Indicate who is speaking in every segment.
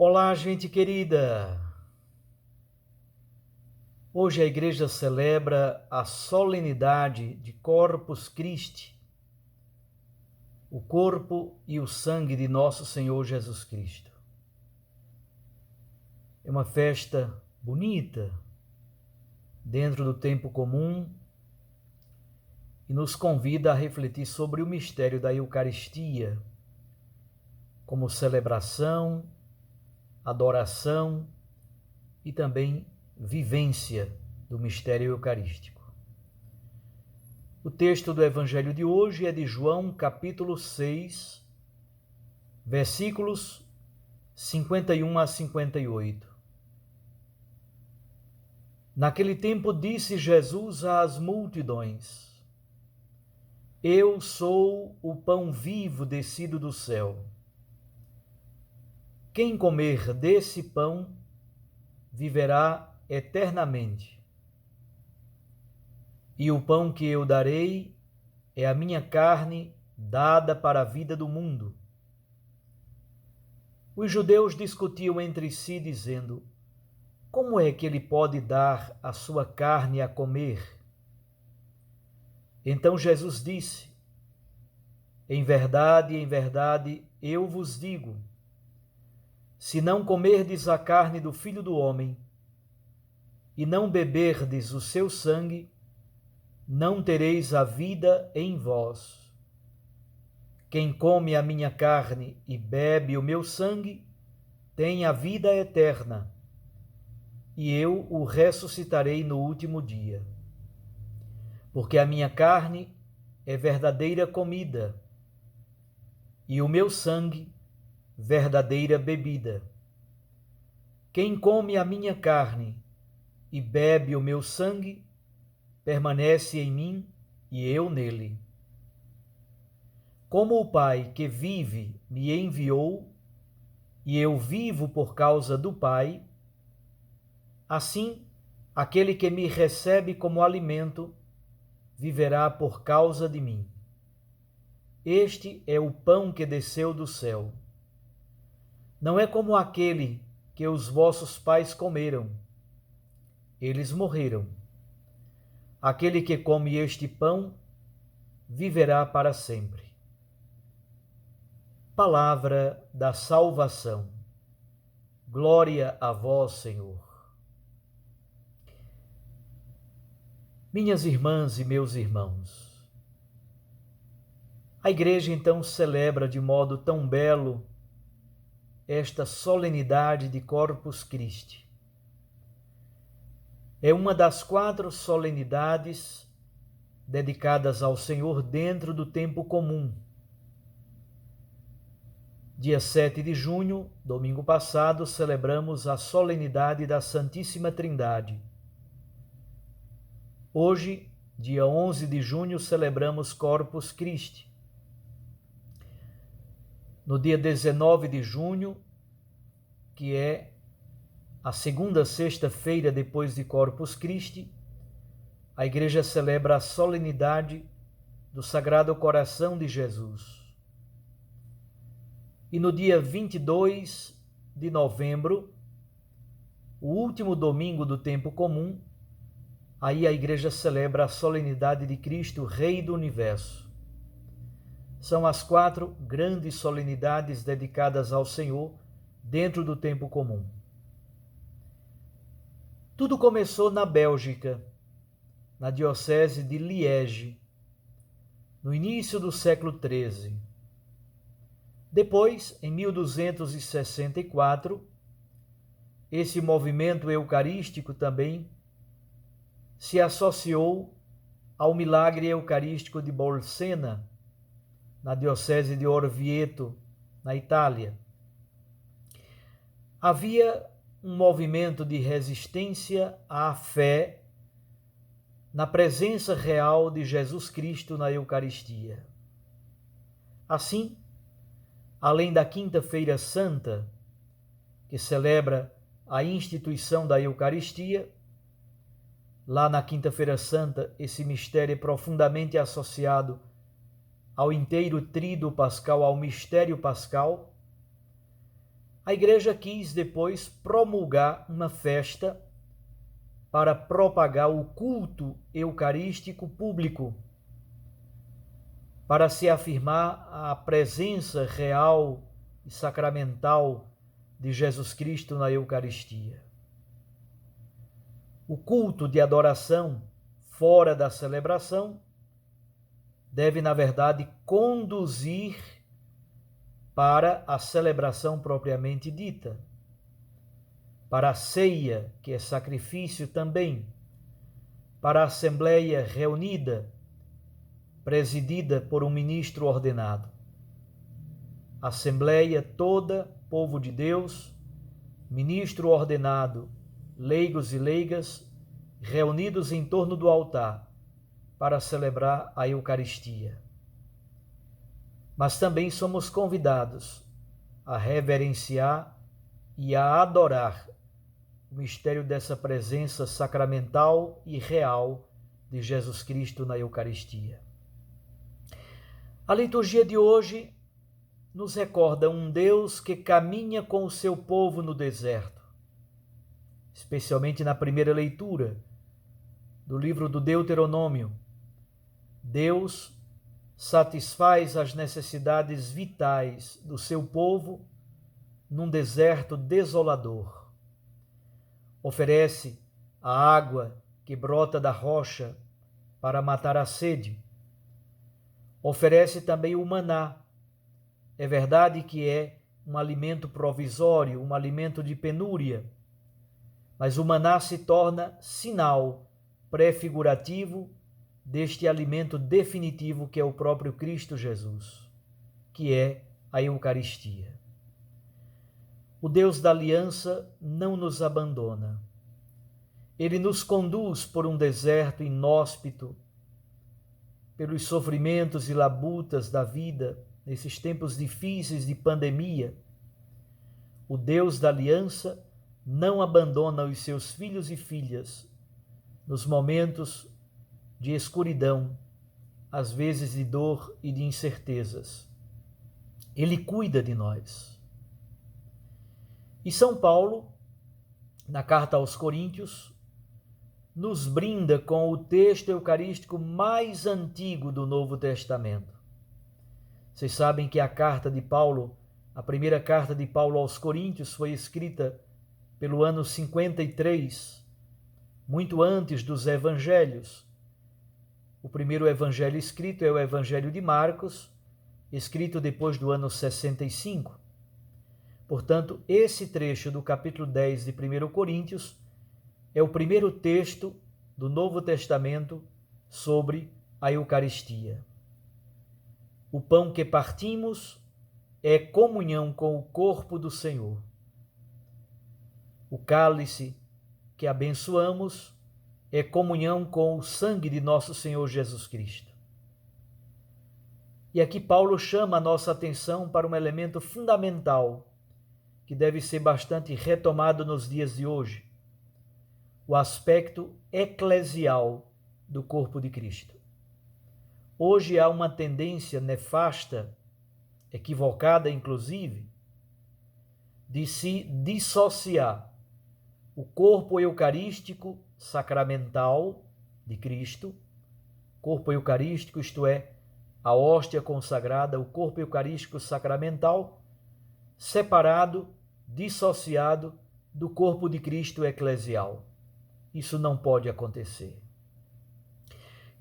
Speaker 1: Olá, gente querida! Hoje a igreja celebra a solenidade de Corpus Christi, o corpo e o sangue de nosso Senhor Jesus Cristo. É uma festa bonita, dentro do tempo comum, e nos convida a refletir sobre o mistério da Eucaristia, como celebração, adoração e também vivência do mistério eucarístico. O texto do Evangelho de hoje é de João, capítulo 6, versículos 51 a 58. Naquele tempo disse Jesus às multidões: Eu sou o pão vivo descido do céu. Quem comer desse pão viverá eternamente. E o pão que eu darei é a minha carne dada para a vida do mundo. Os judeus discutiam entre si, dizendo: Como é que ele pode dar a sua carne a comer? Então Jesus disse: em verdade, eu vos digo, se não comerdes a carne do Filho do Homem e não beberdes o seu sangue, não tereis a vida em vós. Quem come a minha carne e bebe o meu sangue, tem a vida eterna, e eu o ressuscitarei no último dia. Porque a minha carne é verdadeira comida, e o meu sangue, verdadeira bebida. Quem come a minha carne e bebe o meu sangue, permanece em mim e eu nele. Como o Pai que vive me enviou, e eu vivo por causa do Pai, assim, aquele que me recebe como alimento, viverá por causa de mim. Este é o pão que desceu do céu. Não é como aquele que os vossos pais comeram. Eles morreram. Aquele que come este pão viverá para sempre. Palavra da salvação. Glória a vós, Senhor. Minhas irmãs e meus irmãos, a igreja então celebra de modo tão belo esta solenidade de Corpus Christi. É uma das 4 solenidades dedicadas ao Senhor dentro do tempo comum. Dia 7 de junho, domingo passado, celebramos a solenidade da Santíssima Trindade. Hoje, dia 11 de junho, celebramos Corpus Christi. No dia 19 de junho, que é a segunda sexta-feira depois de Corpus Christi, a igreja celebra a solenidade do Sagrado Coração de Jesus. E no dia 22 de novembro, o último domingo do tempo comum, aí a igreja celebra a solenidade de Cristo, Rei do Universo. São as 4 grandes solenidades dedicadas ao Senhor dentro do tempo comum. Tudo começou na Bélgica, na diocese de Liege, no início do século XIII. Depois, em 1264, esse movimento eucarístico também se associou ao milagre eucarístico de Bolsena, na diocese de Orvieto, na Itália. Havia um movimento de resistência à fé na presença real de Jesus Cristo na Eucaristia. Assim, além da Quinta-feira Santa, que celebra a instituição da Eucaristia, lá na Quinta-feira Santa, esse mistério é profundamente associado ao inteiro tríduo pascal, ao mistério pascal. a igreja quis depois promulgar uma festa para propagar o culto eucarístico público, para se afirmar a presença real e sacramental de Jesus Cristo na Eucaristia. O culto de adoração fora da celebração deve, na verdade, conduzir para a celebração propriamente dita, para a ceia, que é sacrifício também, para a assembleia reunida, presidida por um ministro ordenado. Assembleia toda, povo de Deus, ministro ordenado, leigos e leigas, reunidos em torno do altar para celebrar a Eucaristia. Mas também somos convidados a reverenciar e a adorar o mistério dessa presença sacramental e real de Jesus Cristo na Eucaristia. A liturgia de hoje nos recorda um Deus que caminha com o seu povo no deserto, especialmente na primeira leitura do livro do Deuteronômio. Deus satisfaz as necessidades vitais do seu povo num deserto desolador. Oferece a água que brota da rocha para matar a sede. Oferece também o maná. É verdade que é um alimento provisório, um alimento de penúria, mas o maná se torna sinal prefigurativo deste alimento definitivo que é o próprio Cristo Jesus, que é a Eucaristia. O Deus da aliança não nos abandona. Ele nos conduz por um deserto inóspito, pelos sofrimentos e labutas da vida, nesses tempos difíceis de pandemia. O Deus da aliança não abandona os seus filhos e filhas nos momentos de escuridão, às vezes de dor e de incertezas. Ele cuida de nós. E São Paulo, na carta aos Coríntios, nos brinda com o texto eucarístico mais antigo do Novo Testamento. Vocês sabem que a primeira carta de Paulo aos Coríntios foi escrita pelo ano 53, muito antes dos evangelhos. O primeiro evangelho escrito é o Evangelho de Marcos, escrito depois do ano 65. Portanto, esse trecho do capítulo 10 de 1 Coríntios é o primeiro texto do Novo Testamento sobre a Eucaristia. O pão que partimos é comunhão com o corpo do Senhor. O cálice que abençoamos é comunhão com o sangue de nosso Senhor Jesus Cristo. E aqui Paulo chama a nossa atenção para um elemento fundamental que deve ser bastante retomado nos dias de hoje: o aspecto eclesial do corpo de Cristo. Hoje há uma tendência nefasta, equivocada inclusive, de se dissociar o corpo eucarístico sacramental de Cristo, corpo eucarístico, isto é, a hóstia consagrada, o corpo eucarístico sacramental, separado, dissociado do corpo de Cristo eclesial. Isso não pode acontecer.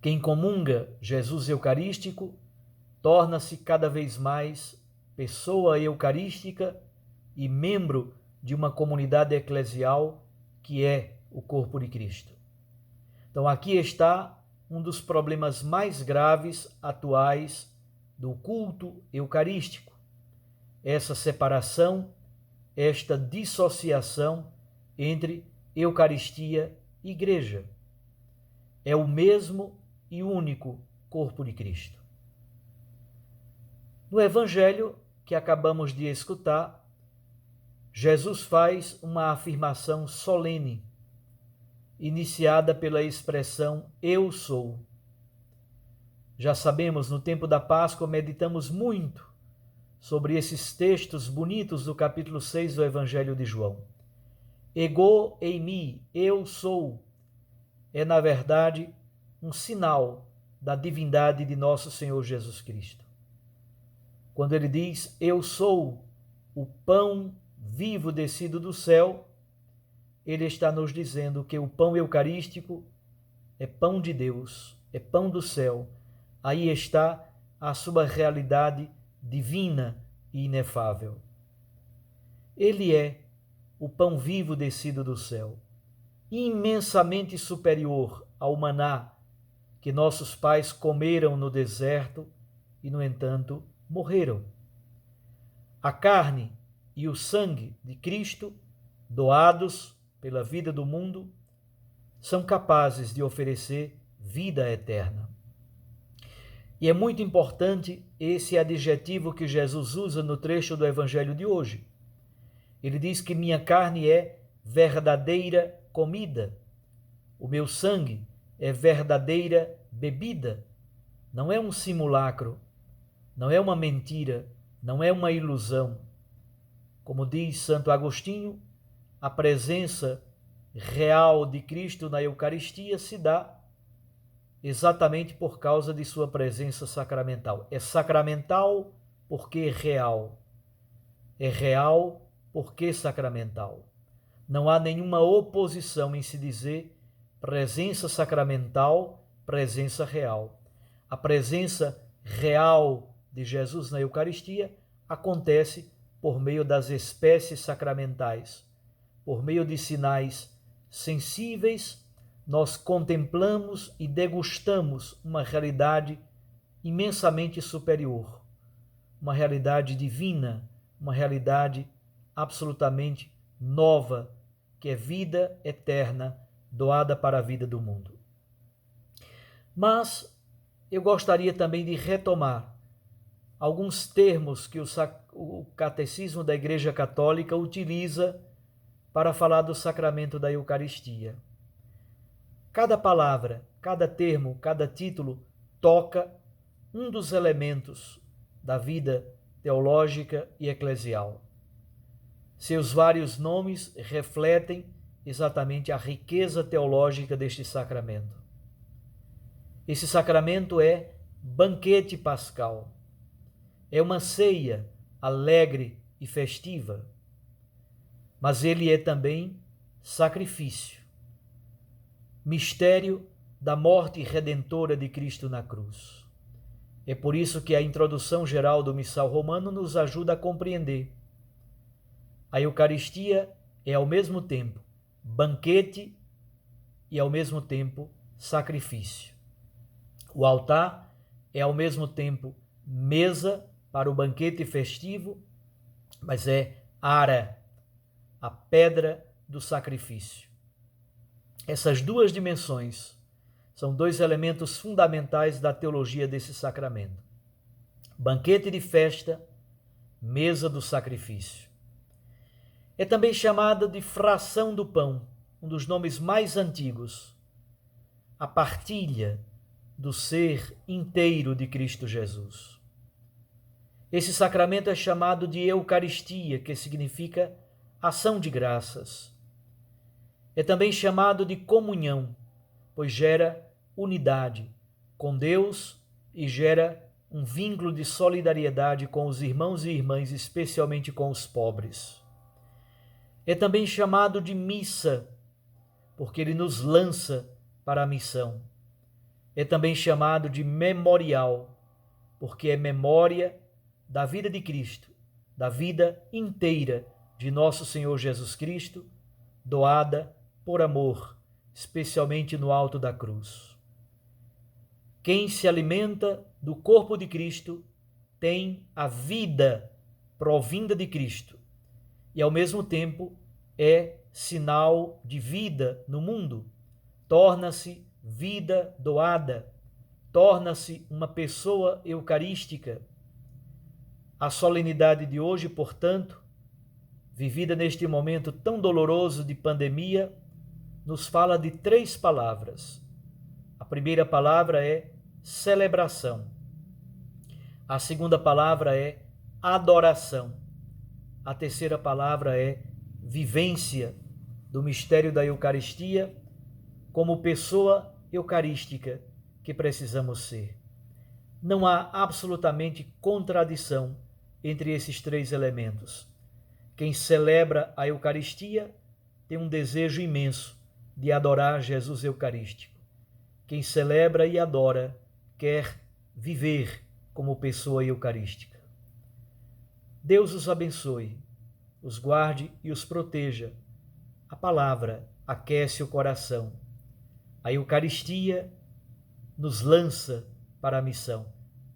Speaker 1: Quem comunga Jesus eucarístico torna-se cada vez mais pessoa eucarística e membro de uma comunidade eclesial que é o corpo de Cristo. Então aqui está um dos problemas mais graves atuais do culto eucarístico. Essa separação, esta dissociação entre Eucaristia e Igreja. É o mesmo e único corpo de Cristo. No Evangelho que acabamos de escutar, Jesus faz uma afirmação solene, iniciada pela expressão "eu sou". Já sabemos, no tempo da Páscoa, meditamos muito sobre esses textos bonitos do capítulo 6 do Evangelho de João. Ego eimi, eu sou, é na verdade um sinal da divindade de nosso Senhor Jesus Cristo. Quando ele diz, eu sou o pão vivo descido do céu, ele está nos dizendo que o pão eucarístico é pão de Deus, é pão do céu. Aí está a sua realidade divina e inefável. Ele é o pão vivo descido do céu, imensamente superior ao maná que nossos pais comeram no deserto e, no entanto, morreram. A carne e o sangue de Cristo, doados pela vida do mundo, são capazes de oferecer vida eterna. E é muito importante esse adjetivo que Jesus usa no trecho do Evangelho de hoje. Ele diz que minha carne é verdadeira comida, o meu sangue é verdadeira bebida. Não é um simulacro, não é uma mentira, não é uma ilusão. Como diz Santo Agostinho, a presença real de Cristo na Eucaristia se dá exatamente por causa de sua presença sacramental. É sacramental porque é real. É real porque sacramental. Não há nenhuma oposição em se dizer presença sacramental, presença real. A presença real de Jesus na Eucaristia acontece por meio das espécies sacramentais. Por meio de sinais sensíveis, nós contemplamos e degustamos uma realidade imensamente superior, uma realidade divina, uma realidade absolutamente nova, que é vida eterna doada para a vida do mundo. Mas eu gostaria também de retomar alguns termos que o Catecismo da Igreja Católica utiliza para falar do sacramento da Eucaristia. Cada palavra, cada termo, cada título toca um dos elementos da vida teológica e eclesial. Seus vários nomes refletem exatamente a riqueza teológica deste sacramento. Esse sacramento é banquete pascal, é uma ceia alegre e festiva, mas ele é também sacrifício, mistério da morte redentora de Cristo na cruz. É por isso que a introdução geral do Missal Romano nos ajuda a compreender. A Eucaristia é ao mesmo tempo banquete e ao mesmo tempo sacrifício. O altar é ao mesmo tempo mesa para o banquete festivo, mas é ara, a pedra do sacrifício. Essas duas dimensões são dois elementos fundamentais da teologia desse sacramento. Banquete de festa, mesa do sacrifício. É também chamada de fração do pão, um dos nomes mais antigos. A partilha do ser inteiro de Cristo Jesus. Esse sacramento é chamado de Eucaristia, que significa ação de graças. É também chamado de comunhão, pois gera unidade com Deus e gera um vínculo de solidariedade com os irmãos e irmãs, especialmente com os pobres. É também chamado de missa, porque ele nos lança para a missão. É também chamado de memorial, porque é memória da vida de Cristo, da vida inteira de nosso Senhor Jesus Cristo, doada por amor, especialmente no alto da cruz. Quem se alimenta do corpo de Cristo tem a vida provinda de Cristo e, ao mesmo tempo, é sinal de vida no mundo. Torna-se vida doada, torna-se uma pessoa eucarística. A solenidade de hoje, portanto, vivida neste momento tão doloroso de pandemia, nos fala de três palavras. A primeira palavra é celebração. A segunda palavra é adoração. A terceira palavra é vivência do mistério da Eucaristia como pessoa eucarística que precisamos ser. Não há absolutamente contradição entre esses três elementos. Quem celebra a Eucaristia tem um desejo imenso de adorar Jesus Eucarístico. Quem celebra e adora quer viver como pessoa eucarística. Deus os abençoe, os guarde e os proteja. A palavra aquece o coração. A Eucaristia nos lança para a missão.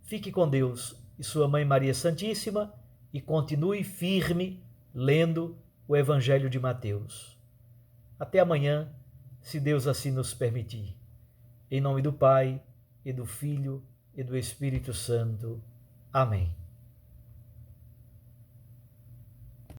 Speaker 1: Fique com Deus e sua Mãe Maria Santíssima e continue firme lendo o Evangelho de Mateus. Até amanhã, se Deus assim nos permitir. Em nome do Pai, e do Filho, e do Espírito Santo. Amém.